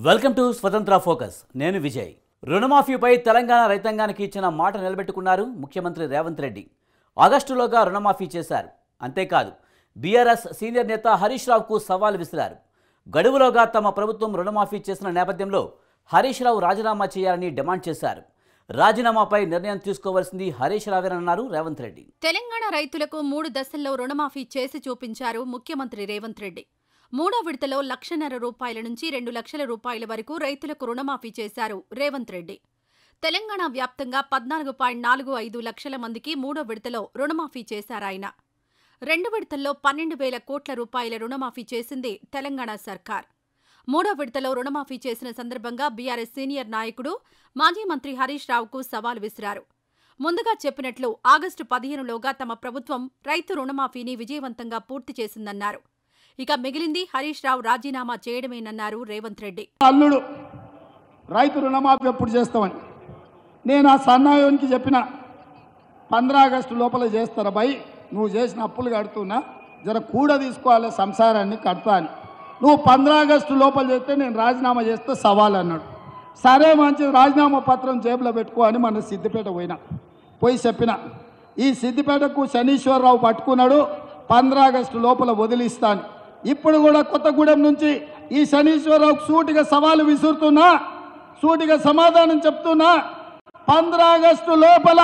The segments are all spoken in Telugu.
వెల్కమ్ టు స్వతంత్ర ఫోకస్. నేను విజయ్. రుణమాఫీపై తెలంగాణ రైతాంగానికి ఇచ్చిన మాట నిలబెట్టుకున్నారు ముఖ్యమంత్రి రేవంత్ రెడ్డి. ఆగస్టులోగా రుణమాఫీ చేశారు. అంతేకాదు, బీఆర్ఎస్ సీనియర్ నేత హరీష్ రావుకు సవాల్ విసిరారు. గడువులోగా తమ ప్రభుత్వం రుణమాఫీ చేసిన నేపథ్యంలో హరీష్ రావు రాజీనామా చేయాలని డిమాండ్ చేశారు. రాజీనామాపై నిర్ణయం తీసుకోవాల్సింది హరీష్ రావేనన్నారు రేవంత్ రెడ్డి. తెలంగాణ రైతులకు 3 దశల్లో రుణమాఫీ చేసి చూపించారు ముఖ్యమంత్రి రేవంత్ రెడ్డి. మూడో విడతలో ₹1,50,000 నుంచి ₹2,00,000 వరకు రైతులకు రుణమాఫీ చేశారు రేవంత్ రెడ్డి. తెలంగాణ వ్యాప్తంగా 14.45 లక్షల మందికి మూడో విడతలో రుణమాఫీ చేశారాయన. 2 విడతల్లో 12,000 కోట్ల రూపాయల రుణమాఫీ చేసింది తెలంగాణ సర్కార్. మూడో విడతలో రుణమాఫీ చేసిన సందర్భంగా బీఆర్ఎస్ సీనియర్ నాయకుడు మాజీ మంత్రి హరీష్ రావుకు సవాల్ విసిరారు. ముందుగా చెప్పినట్లు ఆగస్టు 15లోగా తమ ప్రభుత్వం రైతు రుణమాఫీని విజయవంతంగా పూర్తి చేసిందన్నారు. ఇక మిగిలింది హరీష్ రావు రాజీనామా చేయడమేనన్నారు రేవంత్ రెడ్డి. అల్లుడు రైతు రుణమాఫీ ఎప్పుడు చేస్తామని నేను ఆ సన్నాయోనికి చెప్పిన 15 ఆగస్టు లోపల చేస్తారా భయ్, నువ్వు చేసిన అప్పులు కడుతున్నా జర కూడా తీసుకోవాలి సంసారాన్ని కడతా అని. నువ్వు 15 ఆగస్టు లోపల చేస్తే నేను రాజీనామా చేస్తే సవాల్ అన్నాడు. సరే మంచిది, రాజీనామా పత్రం జేబులో పెట్టుకో అని మన సిద్దిపేట పోయి చెప్పిన. ఈ సిద్దిపేటకు శనీశ్వరరావు పట్టుకున్నాడు, 15 ఆగస్టు లోపల వదిలిస్తాను. ఇప్పుడు కూడా కొత్తగూడెం నుంచి ఈ శనీశ్వరరావుకు సూటిగా సవాలు విసురుతున్నా, సూటిగా సమాధానం చెప్తున్నా. 15 ఆగస్టు లోపల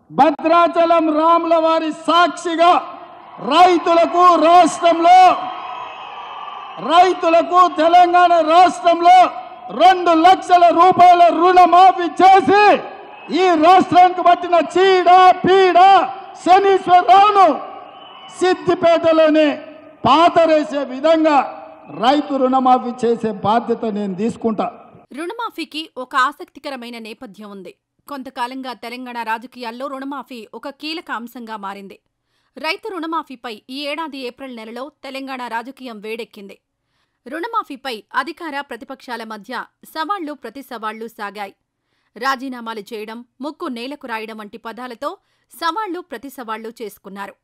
భద్రాచలం రాముల వారి సాక్షిగా రైతులకు తెలంగాణ రాష్ట్రంలో 2 లక్షల రూపాయల రుణమాఫీ చేసి ఈ రాష్ట్రానికి పట్టిన చీడ పీడ శనీశ్వరరావును సిద్దిపేటలోనే పాతరేసే విధంగా రైతు రుణమాఫీ చేసే బాధ్యత నేను తీసుకుంటా. రుణమాఫీకి ఒక ఆసక్తికరమైన నేపథ్యం ఉంది. కొంతకాలంగా తెలంగాణ రాజకీయాల్లో రుణమాఫీ ఒక కీలక అంశంగా మారింది. రైతు రుణమాఫీపై ఈ ఏడాది ఏప్రిల్ నెలలో తెలంగాణ రాజకీయం వేడెక్కింది. రుణమాఫీపై అధికార ప్రతిపక్షాల మధ్య సవాళ్లు ప్రతి సవాళ్లు సాగాయి. రాజీనామాలు చేయడం, ముక్కు నేలకు రాయడం వంటి పదాలతో సవాళ్లు ప్రతి సవాళ్లు చేసుకున్నారు.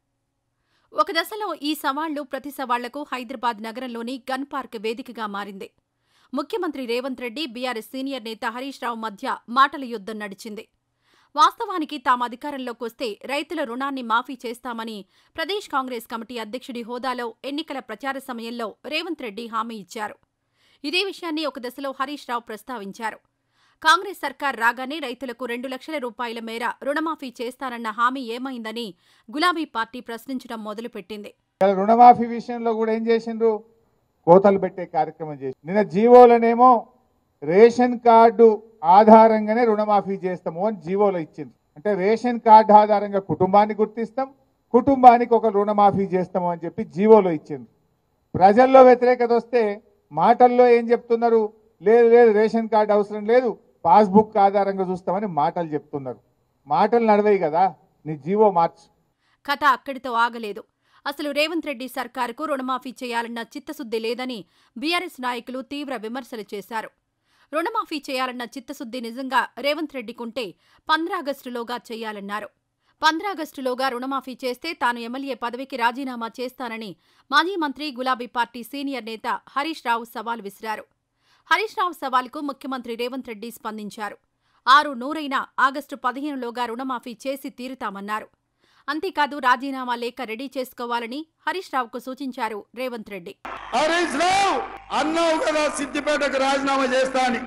ఒక దశలో ఈ సవాళ్లు ప్రతి సవాళ్లకు హైదరాబాద్ నగరంలోని గన్ పార్క్ వేదికగా మారింది. ముఖ్యమంత్రి రేవంత్ రెడ్డి, బీఆర్ఎస్ సీనియర్ నేత హరీష్ రావు మధ్య మాటల యుద్ధం నడిచింది. వాస్తవానికి తాము అధికారంలోకి వస్తే రైతుల రుణాన్ని మాఫీ చేస్తామని ప్రదేశ్ కాంగ్రెస్ కమిటీ అధ్యక్షుడి హోదాలో ఎన్నికల ప్రచార సమయంలో రేవంత్ రెడ్డి హామీ ఇచ్చారు. ఇదే విషయాన్ని ఒక దశలో హరీష్ రావు ప్రస్తావించారు. కాంగ్రెస్ సర్కార్ రాగానే రైతులకు ₹2,00,000 మేర రుణమాఫీ చేస్తానన్న హామీ ఏమైందని గులాబీ పార్టీ ప్రశ్నించడం మొదలుపెట్టింది. రుణమాఫీ విషయంలో కూడా ఏం చేసిండ్రు, కోతలు పెట్టే కార్యక్రమం చేసి నిన్న జీవోలనేమో రేషన్ కార్డు ఆధారంగానే రుణమాఫీ చేస్తాము అని జీవోలో ఇచ్చింది. అంటే రేషన్ కార్డు ఆధారంగా కుటుంబాన్ని గుర్తిస్తాం, కుటుంబానికి ఒక రుణమాఫీ చేస్తాము అని చెప్పి జీవోలో ఇచ్చింది. ప్రజల్లో వ్యతిరేకత వస్తే మాటల్లో ఏం చెప్తున్నారు, లేదు లేదు రేషన్ కార్డు అవసరం లేదు, పాస్బుక్ ఆధారంగా చూస్తామని మాటలు చెప్తున్నారు. మాటలు నడవయి కదా, నీ జీవో మార్చు. కథ అక్కడితో ఆగలేదు. అసలు రేవంత్ రెడ్డి సర్కారుకు రుణమాఫీ చేయాలన్న చిత్తశుద్ధి లేదని బీఆర్ఎస్ నాయకులు తీవ్ర విమర్శలు చేశారు. రుణమాఫీ చేయాలన్న చిత్తశుద్ధి నిజంగా రేవంత్ రెడ్డికుంటే 15 ఆగస్టులోగా చేయాలన్నారు. 15 ఆగస్టులోగా రుణమాఫీ చేస్తే తాను ఎమ్మెల్యే పదవికి రాజీనామా చేస్తానని మాజీ మంత్రి గులాబీ పార్టీ సీనియర్ నేత హరీష్ రావు సవాల్ విసిరారు. హరీష్ రావు సవాల్కు ముఖ్యమంత్రి రేవంత్ రెడ్డి స్పందించారు. 6/100 ఆగస్టు 15లోగా రుణమాఫీ చేసి తీరుతామన్నారు. అంతేకాదు, రాజీనామా లేఖ రెడీ చేసుకోవాలని హరీష్ రావుకు సూచించారు రేవంత్ రెడ్డి. హరీష్ రావు అన్నావు కదా సిద్దిపేటకు రాజీనామా చేస్తా అని,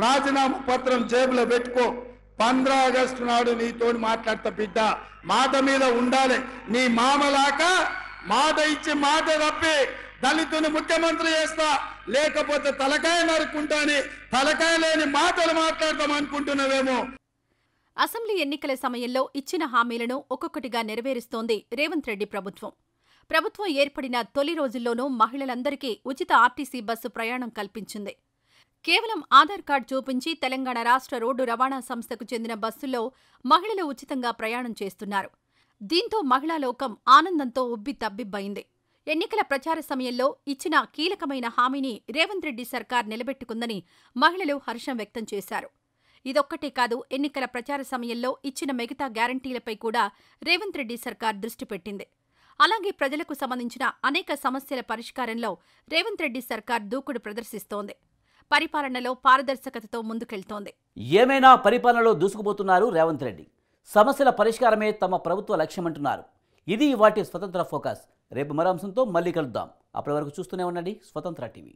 రాజీనామా పత్రం జేబులో పెట్టుకో. 15 ఆగస్టు నాడు నీతో మాట్లాడతా బిడ్డ, మాట మీద ఉండాలి. నీ మామలాక మాట ఇచ్చి మాట తప్పి దళితుని ముఖ్యమంత్రి చేస్తా, లేకపోతే తలకాయ నరుక్కుంటాని తలకాయ లేని మాటలు మాట్లాడతాం అనుకుంటున్నావేమో. అసెంబ్లీ ఎన్నికల సమయంలో ఇచ్చిన హామీలను ఒక్కొక్కటిగా నెరవేరుస్తోంది రేవంత్ రెడ్డి ప్రభుత్వం. ప్రభుత్వం ఏర్పడిన తొలి రోజుల్లోనూ మహిళలందరికీ ఉచిత ఆర్టీసీ బస్సు ప్రయాణం కల్పించింది. కేవలం ఆధార్ కార్డు చూపించి తెలంగాణ రాష్ట్ర రోడ్డు రవాణా సంస్థకు చెందిన బస్సుల్లో మహిళలు ఉచితంగా ప్రయాణం చేస్తున్నారు. దీంతో మహిళా లోకం ఆనందంతో ఉబ్బి తబ్బిబ్బైంది. ఎన్నికల ప్రచార సమయంలో ఇచ్చిన కీలకమైన హామీని రేవంత్ రెడ్డి సర్కార్ నిలబెట్టుకుందని మహిళలు హర్షం వ్యక్తం చేశారు. ఇదొక్కటే కాదు, ఎన్నికల ప్రచార సమయంలో ఇచ్చిన మిగతా గ్యారంటీలపై కూడా రేవంత్ రెడ్డి సర్కార్ దృష్టి పెట్టింది. అలాగే ప్రజలకు సంబంధించిన అనేక సమస్యల పరిష్కారంలో రేవంత్ రెడ్డి సర్కార్ దూకుడు ప్రదర్శిస్తోంది. పరిపాలనలో పారదర్శకతతో ముందుకెళ్తోంది. ఏమైనా పరిపాలనలో దూసుకుపోతున్నారు రేవంత్ రెడ్డి. సమస్యల పరిష్కారమే తమ ప్రభుత్వ లక్ష్యమంటున్నారు. ఇది వాటి స్వతంత్ర ఫోకస్. రేపు మరో అంశంతో మళ్ళీ కలుద్దాం. అప్పటి వరకు చూస్తూనే ఉండండి స్వతంత్ర టీవీ.